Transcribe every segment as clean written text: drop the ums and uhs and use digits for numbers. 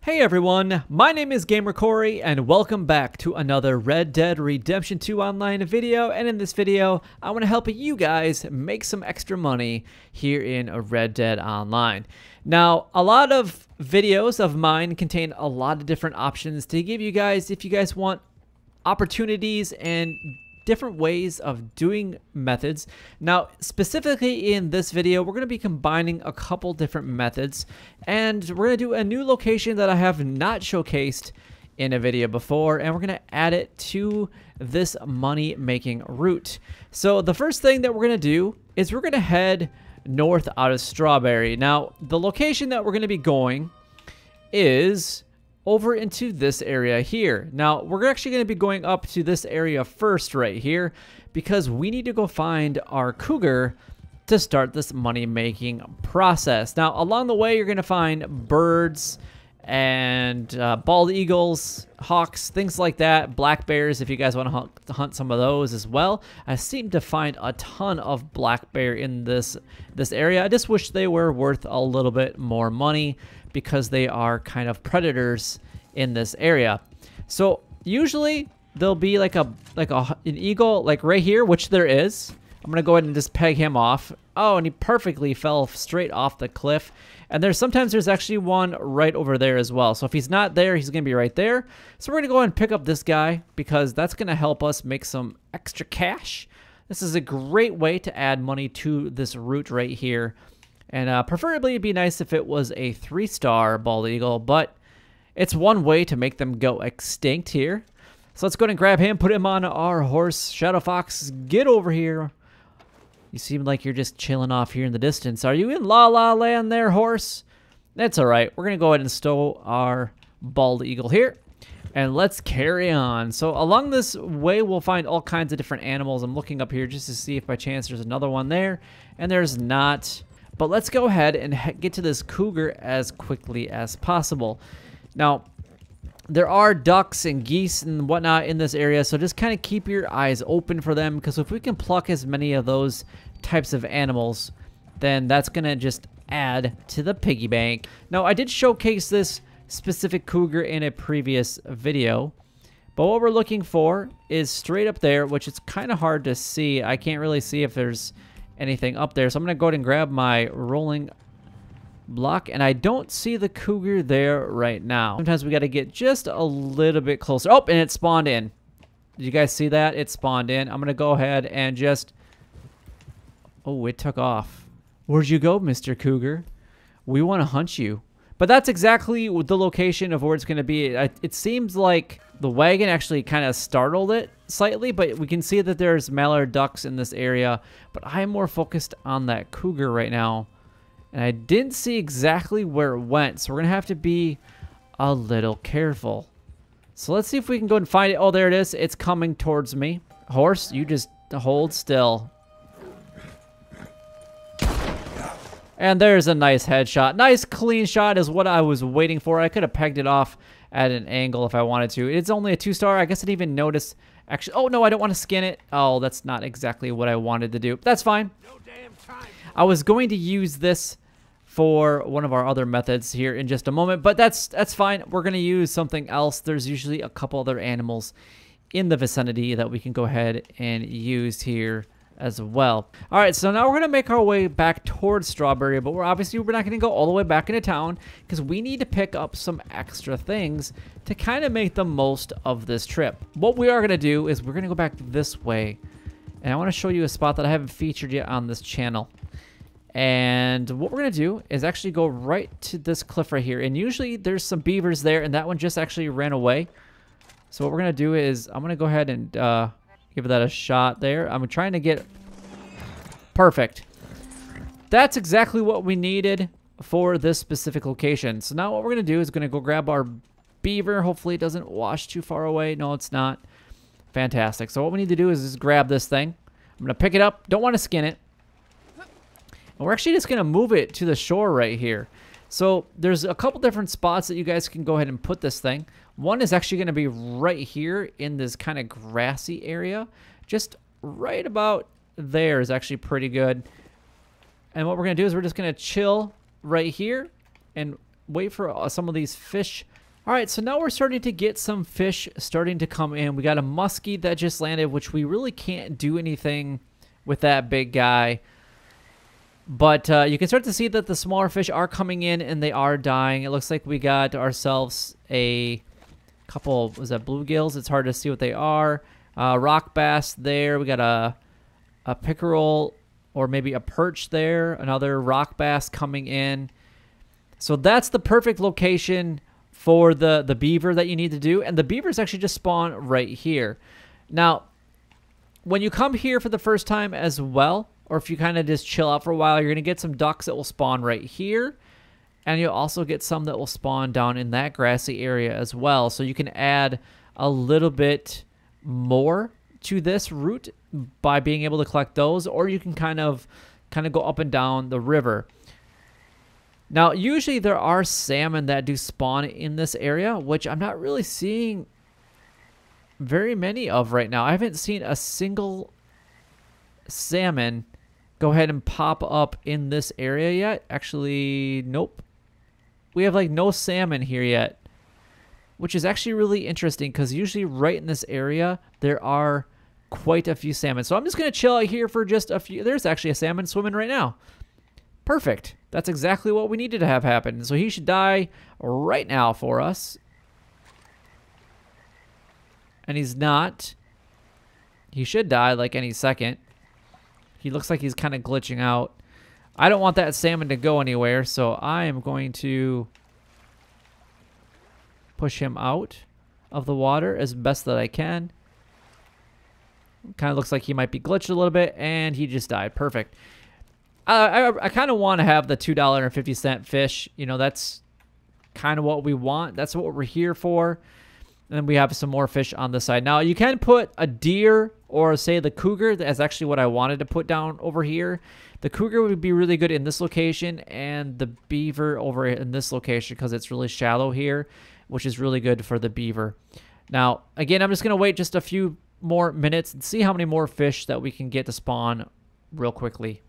Hey everyone, my name is Gamer Corey and welcome back to another Red Dead Redemption 2 online video. And in this video, I want to help you guys make some extra money here in Red Dead Online. Now, a lot of videos of mine contain a lot of different options to give you guys if you guys want opportunities and different ways of doing methods. Now, specifically in this video, we're going to be combining a couple different methods, and we're going to do a new location that I have not showcased in a video before, and we're going to add it to this money making route. So the first thing that we're going to do is we're going to head north out of Strawberry. Now, the location that we're going to be going is over into this area here. Now, we're actually going to be going up to this area first right here because we need to go find our cougar to start this money making process. Now, along the way, you're going to find birds and bald eagles, hawks, things like that, black bears if you guys want to hunt some of those as well. I seem to find a ton of black bear in this area. I just wish they were worth a little bit more money, because they are kind of predators in this area. So usually there'll be like an eagle like right here, which there is. I'm gonna go ahead and just peg him off. Oh, and he perfectly fell straight off the cliff. And sometimes there's actually one right over there as well. So if he's not there, he's gonna be right there. So we're gonna go ahead and pick up this guy because that's gonna help us make some extra cash. This is a great way to add money to this route right here. And preferably it'd be nice if it was a 3-star bald eagle, but it's one way to make them go extinct here. So let's go ahead and grab him, put him on our horse. Shadow Fox, get over here. You seem like you're just chilling off here in the distance. Are you in La La Land there, horse? That's all right. We're going to go ahead and stow our bald eagle here. And let's carry on. So along this way, we'll find all kinds of different animals. I'm looking up here just to see if by chance there's another one there. And there's not. But let's go ahead and get to this cougar as quickly as possible. Now, there are ducks and geese and whatnot in this area, so just kind of keep your eyes open for them, because if we can pluck as many of those types of animals, then that's going to just add to the piggy bank. Now, I did showcase this specific cougar in a previous video, but what we're looking for is straight up there, which is kind of hard to see. I can't really see if there's anything up there, so I'm gonna go ahead and grab my rolling block, and I don't see the cougar there right now. Sometimes we got to get just a little bit closer. Oh, and it spawned in. Did you guys see that? It spawned in. I'm gonna go ahead and just, oh, it took off. Where'd you go, Mr. Cougar? We want to hunt you. But that's exactly the location of where it's gonna be. It seems like the wagon actually kind of startled it slightly, but we can see that there's mallard ducks in this area. But I'm more focused on that cougar right now, and I didn't see exactly where it went, so we're gonna have to be a little careful. So let's see if we can go and find it. Oh, there it is. It's coming towards me. Horse, you just hold still. And there's a nice headshot. Nice clean shot is what I was waiting for. I could have pegged it off at an angle if I wanted to. It's only a 2-star. I guess I didn't even notice. Actually, oh no, I don't want to skin it. Oh, that's not exactly what I wanted to do. That's fine. No damn time. I was going to use this for one of our other methods here in just a moment, but that's fine. We're going to use something else. There's usually a couple other animals in the vicinity that we can go ahead and use here as well. All right, so now we're gonna make our way back towards Strawberry, but we're not gonna go all the way back into town because we need to pick up some extra things to kind of make the most of this trip. What we are gonna do is we're gonna go back this way, and I want to show you a spot that I haven't featured yet on this channel. And what we're gonna do is actually go right to this cliff right here, and usually there's some beavers there, and that one just actually ran away. So what we're gonna do is I'm gonna go ahead and give that a shot there. I'm trying to get perfect. That's exactly what we needed for this specific location. So now what we're going to do is going to go grab our beaver. Hopefully it doesn't wash too far away. No, it's not. Fantastic. So what we need to do is just grab this thing. I'm going to pick it up. Don't want to skin it. And we're actually just going to move it to the shore right here. So there's a couple different spots that you guys can go ahead and put this thing. One is actually going to be right here in this kind of grassy area. Just right about there is actually pretty good. And what we're going to do is we're just going to chill right here and wait for some of these fish. All right, so now we're starting to get some fish starting to come in. We got a muskie that just landed, which we really can't do anything with that big guy. But you can start to see that the smaller fish are coming in and they are dying. It looks like we got ourselves a couple, was that bluegills? It's hard to see what they are. Rock bass there. We got a pickerel or maybe a perch there. Another rock bass coming in. So that's the perfect location for the beaver that you need to do. And the beavers actually just spawn right here. Now, when you come here for the first time as well, or if you kind of just chill out for a while, you're going to get some ducks that will spawn right here. And you'll also get some that will spawn down in that grassy area as well. So you can add a little bit more to this route by being able to collect those, or you can kind of go up and down the river. Now, usually there are salmon that do spawn in this area, which I'm not really seeing very many of right now. I haven't seen a single salmon go ahead and pop up in this area yet. Actually, nope. We have like no salmon here yet, which is actually really interesting because usually right in this area, there are quite a few salmon. So I'm just going to chill out here for just a few. There's actually a salmon swimming right now. Perfect. That's exactly what we needed to have happen. So he should die right now for us. And he's not. He should die like any second. He looks like he's kind of glitching out. I don't want that salmon to go anywhere, so I am going to push him out of the water as best that I can. Kind of looks like he might be glitched a little bit, and he just died. Perfect. I kind of want to have the $2.50 fish. You know, that's kind of what we want. That's what we're here for. And then we have some more fish on the side. Now, you can put a deer or, say, the cougar. That's actually what I wanted to put down over here. The cougar would be really good in this location, and the beaver over in this location because it's really shallow here, which is really good for the beaver. Now, again, I'm just going to wait just a few more minutes and see how many more fish that we can get to spawn real quickly.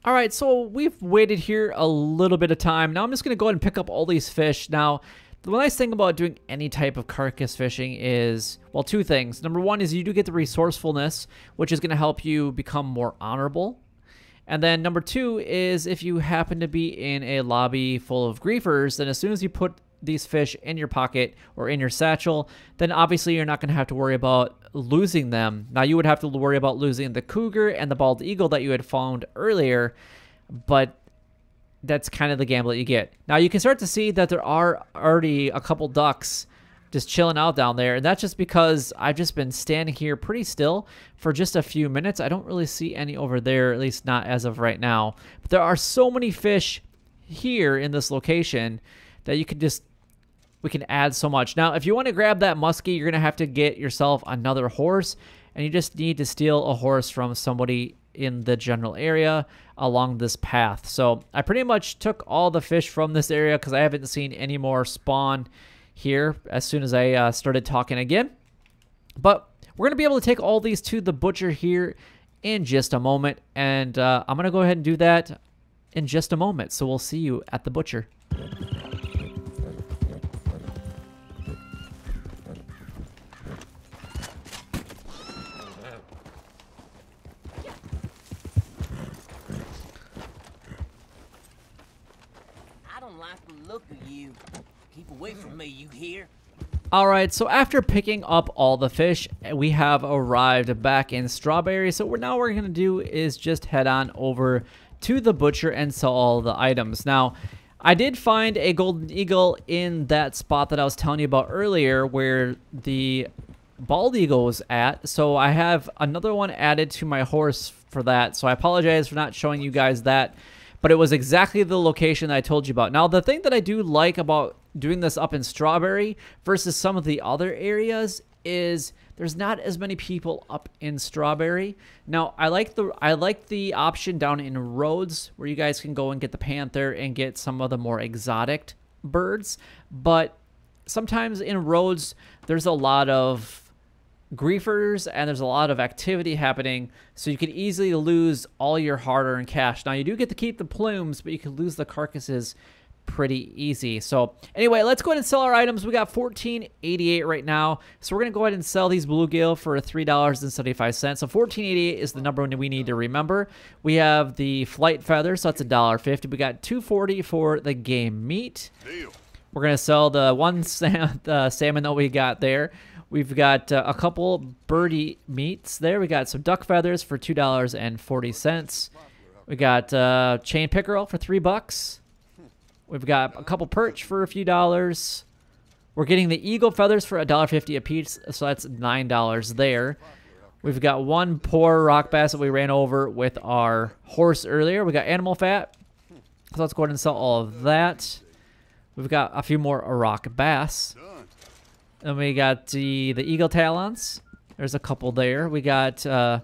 All right, so we've waited here a little bit of time. Now I'm just going to go ahead and pick up all these fish. Now, the nice thing about doing any type of carcass fishing is, well, two things. Number one is you do get the resourcefulness, which is going to help you become more honorable. And then number two is if you happen to be in a lobby full of griefers, then as soon as you put these fish in your pocket or in your satchel, then obviously you're not going to have to worry about losing them. Now, you would have to worry about losing the cougar and the bald eagle that you had found earlier, but that's kind of the gamble that you get. Now, you can start to see that there are already a couple ducks just chilling out down there, and that's just because I've just been standing here pretty still for just a few minutes. I don't really see any over there, at least not as of right now. But there are so many fish here in this location that you could just, we can add so much. Now, if you want to grab that muskie, you're going to have to get yourself another horse, and you just need to steal a horse from somebody in the general area along this path. So I pretty much took all the fish from this area because I haven't seen any more spawn here as soon as I started talking again. But we're going to be able to take all these to the butcher here in just a moment, and I'm going to go ahead and do that in just a moment. So we'll see you at the butcher. Look at you. Keep away from me, you hear? Alright, so after picking up all the fish, we have arrived back in Strawberry. So now what we're going to do is just head on over to the butcher and sell all the items. Now, I did find a golden eagle in that spot that I was telling you about earlier where the bald eagle was at. So I have another one added to my horse for that. So I apologize for not showing you guys that. But it was exactly the location that I told you about. Now, the thing that I do like about doing this up in Strawberry versus some of the other areas is there's not as many people up in Strawberry. Now, I like the option down in Rhodes where you guys can go and get the panther and get some of the more exotic birds. But sometimes in Rhodes, there's a lot of griefers and there's a lot of activity happening, so you could easily lose all your hard-earned cash. Now, you do get to keep the plumes, but you can lose the carcasses pretty easy. So anyway, let's go ahead and sell our items. We got $14.88 right now, so we're gonna go ahead and sell these bluegill for $3.75. So $14.88 is the number we need to remember. We have the flight feathers, so that's $1.50. We got $2.40 for the game meat. We're gonna sell the one salmon that we got there. We've got a couple birdie meats there. We got some duck feathers for $2.40. We got chain pickerel for $3. We've got a couple perch for a few dollars. We're getting the eagle feathers for $1.50 a piece, so that's $9 there. We've got one poor rock bass that we ran over with our horse earlier. We got animal fat, so let's go ahead and sell all of that. We've got a few more rock bass. And we got the eagle talons. There's a couple there. We got the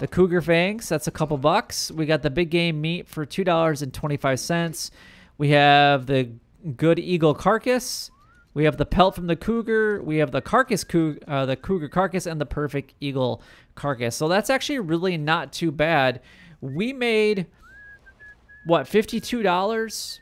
cougar fangs. That's a couple bucks. We got the big game meat for $2.25. We have the good eagle carcass. We have the pelt from the cougar. We have the cougar carcass and the perfect eagle carcass. So that's actually really not too bad. We made, what, $52?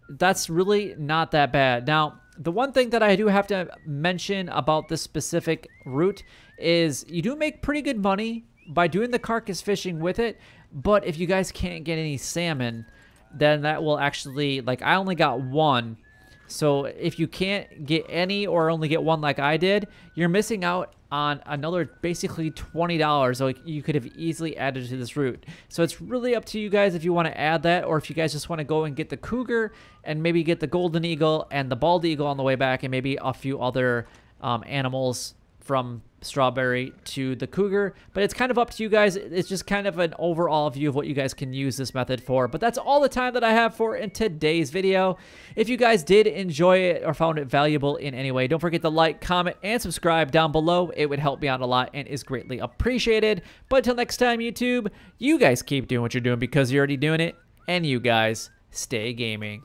That's really not that bad. Now, the one thing that I do have to mention about this specific route is you do make pretty good money by doing the carcass fishing with it, but if you guys can't get any salmon, then that will actually, like, I only got one. So if you can't get any or only get one like I did, you're missing out on another basically $20 so you could have easily added to this route. So it's really up to you guys if you want to add that, or if you guys just want to go and get the cougar and maybe get the golden eagle and the bald eagle on the way back, and maybe a few other animals from strawberry to the cougar. But it's kind of up to you guys. It's just kind of an overall view of what you guys can use this method for. But that's all the time that I have for in today's video. If you guys did enjoy it or found it valuable in any way, don't forget to like, comment, and subscribe down below. It would help me out a lot and is greatly appreciated. But until next time, YouTube, you guys keep doing what you're doing because you're already doing it, and you guys stay gaming.